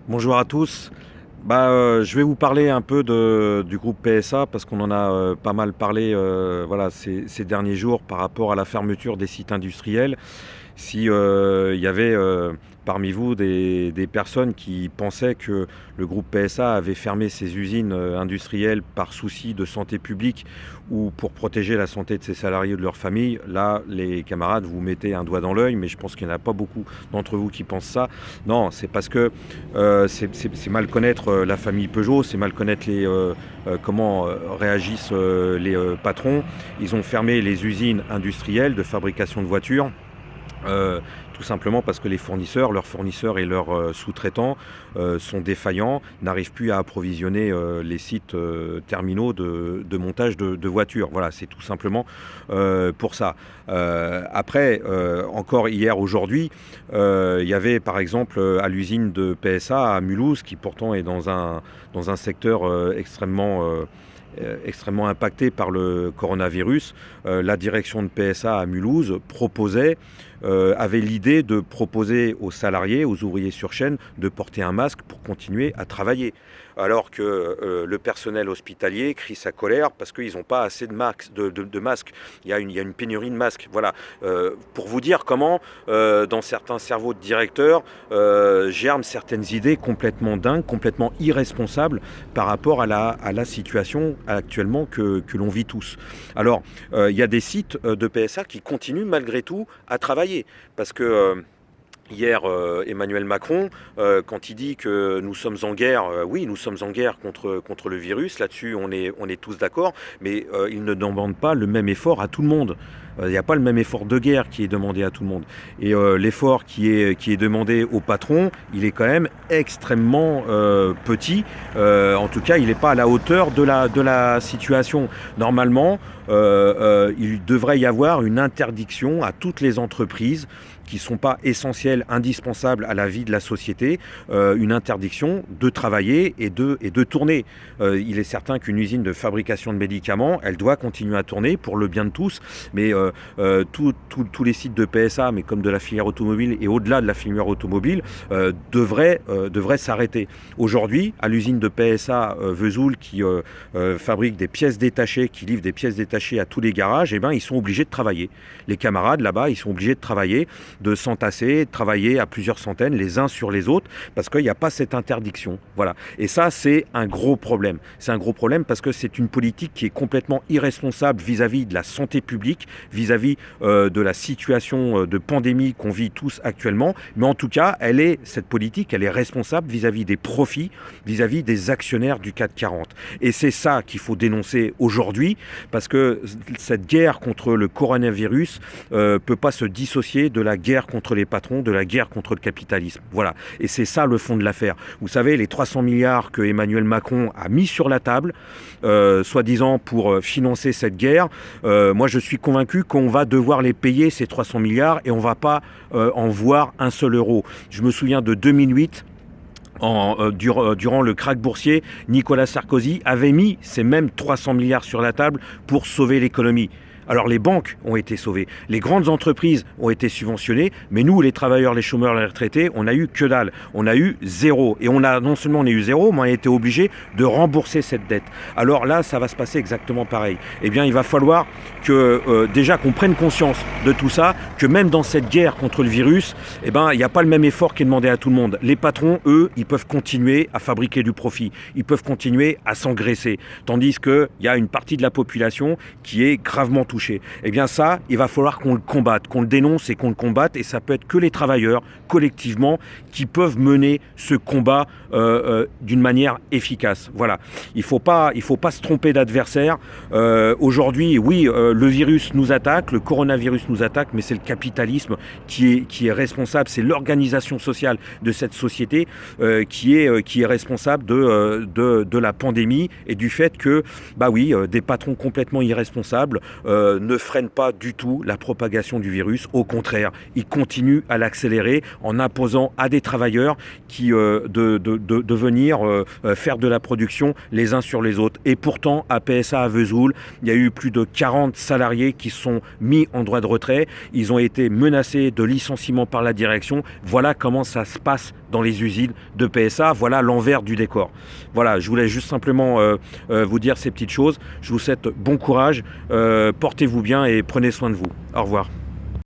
Bonjour à tous. Je vais vous parler un peu du groupe PSA parce qu'on en a pas mal parlé voilà, ces derniers jours par rapport à la fermeture des sites industriels. Si il y avait parmi vous des personnes qui pensaient que le groupe PSA avait fermé ses usines industrielles par souci de santé publique ou pour protéger la santé de ses salariés ou de leur famille, là, les camarades, vous mettez un doigt dans l'œil, mais je pense qu'il n'y en a pas beaucoup d'entre vous qui pensent ça. Non, c'est parce que c'est mal connaître la famille Peugeot, c'est mal connaître comment réagissent les patrons. Ils ont fermé les usines industrielles de fabrication de voitures. Tout simplement parce que leurs fournisseurs et leurs sous-traitants sont défaillants, n'arrivent plus à approvisionner les sites terminaux de montage de voitures. Voilà, c'est tout simplement pour ça. Encore hier, aujourd'hui, il y avait par exemple à l'usine de PSA à Mulhouse, qui pourtant est dans un secteur extrêmement impacté par le coronavirus, la direction de PSA à Mulhouse avait l'idée de proposer aux salariés, aux ouvriers sur chaîne, de porter un masque pour continuer à travailler. Alors que le personnel hospitalier crie sa colère parce qu'ils n'ont pas assez de masques. Il y a une pénurie de masques. Voilà. Pour vous dire comment, dans certains cerveaux de directeurs, germent certaines idées complètement dingues, complètement irresponsables par rapport à la situation actuellement que l'on vit tous. Alors, il y a des sites de PSA qui continuent malgré tout à travailler. Parce que hier, Emmanuel Macron, quand il dit que nous sommes en guerre, oui, nous sommes en guerre contre le virus, là-dessus on est tous d'accord, mais il ne demande pas le même effort à tout le monde. Il n'y a pas le même effort de guerre qui est demandé à tout le monde. Et l'effort qui est demandé au patron, il est quand même extrêmement petit. En tout cas, il n'est pas à la hauteur de la situation. Normalement, il devrait y avoir une interdiction à toutes les entreprises qui ne sont pas essentielles, indispensables à la vie de la société, une interdiction de travailler et de tourner. Il est certain qu'une usine de fabrication de médicaments, elle doit continuer à tourner pour le bien de tous, mais tous les sites de PSA, mais comme de la filière automobile et au-delà de la filière automobile, devraient s'arrêter. Aujourd'hui, à l'usine de PSA Vesoul, qui fabrique des pièces détachées, qui livre des pièces détachées à tous les garages, ils sont obligés de travailler. Les camarades là-bas, ils sont obligés de travailler, de s'entasser, de travailler à plusieurs centaines les uns sur les autres parce qu'il n'y a pas cette interdiction. Voilà. Et ça, c'est un gros problème. C'est un gros problème parce que c'est une politique qui est complètement irresponsable vis-à-vis de la santé publique, vis-à-vis de la situation de pandémie qu'on vit tous actuellement. Mais en tout cas, cette politique, elle est responsable vis-à-vis des profits, vis-à-vis des actionnaires du CAC 40. Et c'est ça qu'il faut dénoncer aujourd'hui parce que cette guerre contre le coronavirus peut pas se dissocier de la guerre contre les patrons, de la guerre contre le capitalisme. Voilà. Et c'est ça le fond de l'affaire. Vous savez, les 300 milliards que Emmanuel Macron a mis sur la table, soi-disant pour financer cette guerre, moi je suis convaincu qu'on va devoir les payer, ces 300 milliards, et on ne va pas en voir un seul euro. Je me souviens de 2008, durant le krach boursier, Nicolas Sarkozy avait mis ces mêmes 300 milliards sur la table pour sauver l'économie. Alors les banques ont été sauvées, les grandes entreprises ont été subventionnées, mais nous, les travailleurs, les chômeurs, les retraités, on n'a eu que dalle. On a eu zéro. Et non seulement on a eu zéro, mais on a été obligé de rembourser cette dette. Alors là, ça va se passer exactement pareil. Eh bien, il va falloir que déjà qu'on prenne conscience de tout ça, que même dans cette guerre contre le virus, il n'y a pas le même effort qui est demandé à tout le monde. Les patrons, eux, ils peuvent continuer à fabriquer du profit. Ils peuvent continuer à s'engraisser. Tandis qu'il y a une partie de la population qui est gravement touchée. Eh bien ça, il va falloir qu'on le combatte, qu'on le dénonce et qu'on le combatte. Et ça peut être que les travailleurs, collectivement, qui peuvent mener ce combat d'une manière efficace. Voilà. Il faut pas se tromper d'adversaire. Aujourd'hui, oui, le virus nous attaque, le coronavirus nous attaque, mais c'est le capitalisme qui est responsable. C'est l'organisation sociale de cette société qui est responsable de la pandémie et du fait que, des patrons complètement irresponsables ne freinent pas du tout la propagation du virus. Au contraire, ils continuent à l'accélérer en imposant à des travailleurs de venir faire de la production les uns sur les autres. Et pourtant, à PSA à Vesoul, il y a eu plus de 40 salariés qui sont mis en droit de retrait. Ils ont été menacés de licenciement par la direction. Voilà comment ça se passe dans les usines de PSA. Voilà l'envers du décor. Voilà, je voulais juste simplement vous dire ces petites choses. Je vous souhaite bon courage, portez-vous bien et prenez soin de vous. Au revoir.